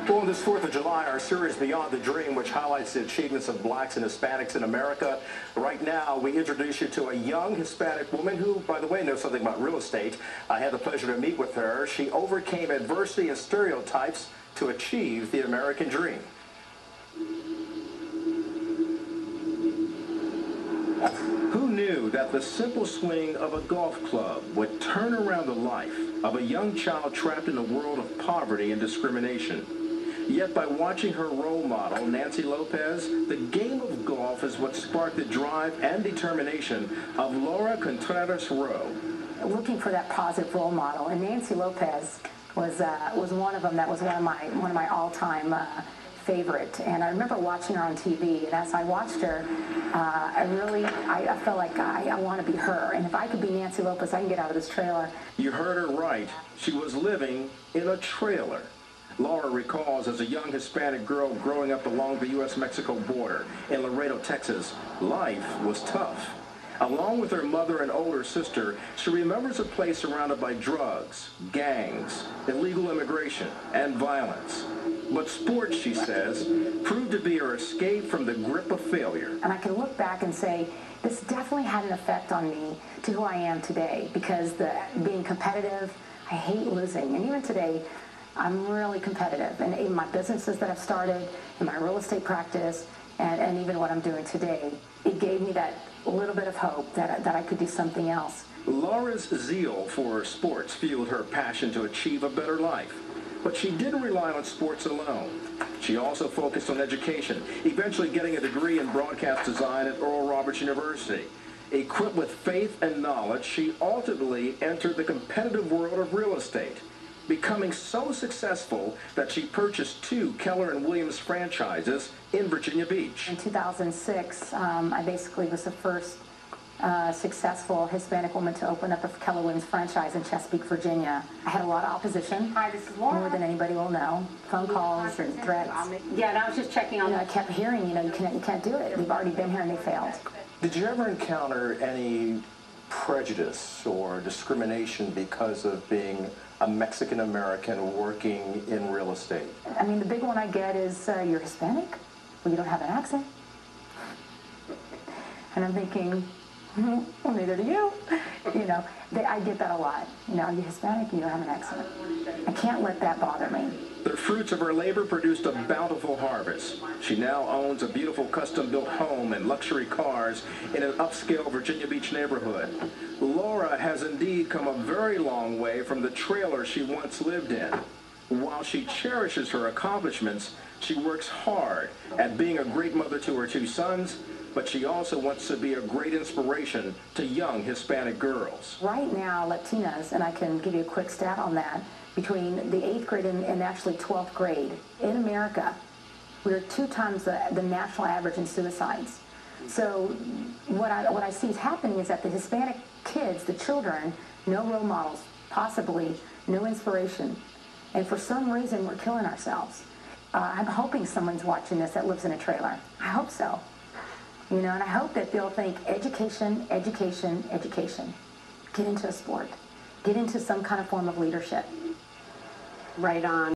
Well, on this 4th of July, our series Beyond the Dream, which highlights the achievements of blacks and Hispanics in America. Right now, we introduce you to a young Hispanic woman who, by the way, knows something about real estate. I had the pleasure to meet with her. She overcame adversity and stereotypes to achieve the American dream. Who knew that the simple swing of a golf club would turn around the life of a young child trapped in a world of poverty and discrimination? Yet by watching her role model, Nancy Lopez, the game of golf is what sparked the drive and determination of Laura Contreras Rowe. Looking for that positive role model, and Nancy Lopez was one of them. That was one of my all-time favorite. And I remember watching her on TV, and as I watched her, I felt like I want to be her. And if I could be Nancy Lopez, I can get out of this trailer. You heard her right. She was living in a trailer. Laura recalls as a young Hispanic girl growing up along the U.S.-Mexico border in Laredo, Texas, life was tough. Along with her mother and older sister, she remembers a place surrounded by drugs, gangs, illegal immigration, and violence. But sports, she says, proved to be her escape from the grip of failure. And I can look back and say, this definitely had an effect on me to who I am today, because being competitive, I hate losing. And even today, I'm really competitive. And in my businesses that I've started, in my real estate practice, and even what I'm doing today, it gave me that little bit of hope that I could do something else. Laura's zeal for sports fueled her passion to achieve a better life. But she didn't rely on sports alone. She also focused on education, eventually getting a degree in broadcast design at Oral Roberts University. Equipped with faith and knowledge, she ultimately entered the competitive world of real estate, becoming so successful that she purchased 2 Keller & Williams franchises in Virginia Beach. In 2006, I basically was the first successful Hispanic woman to open up a Keller Williams franchise in Chesapeake, Virginia. I had a lot of opposition. Hi, this is Laura. More than anybody will know. Phone calls and threats. Yeah, and I was just checking on that. I kept hearing, you can't do it. We've already been here and they failed. Did you ever encounter any prejudice or discrimination because of being a Mexican-American working in real estate? I mean, the big one I get is, you're Hispanic? Well, you don't have an accent. And I'm thinking, well, neither do you. I get that a lot. Are you Hispanic? You don't have an accent. I can't let that bother me. The fruits of her labor produced a bountiful harvest. She now owns a beautiful custom-built home and luxury cars in an upscale Virginia Beach neighborhood. Laura has indeed come a very long way from the trailer she once lived in. While she cherishes her accomplishments, she works hard at being a great mother to her 2 sons, but she also wants to be a great inspiration to young Hispanic girls. Right now, Latinas, and I can give you a quick stat on that, between the 8th grade and actually 12th grade, in America, we're 2 times the national average in suicides. So what I see is happening is that the Hispanic kids, the children, no role models, possibly no inspiration. And for some reason, we're killing ourselves. I'm hoping someone's watching this that lives in a trailer. I hope so. And I hope that they'll think education, education, education. Get into a sport. Get into some kind of form of leadership. right on.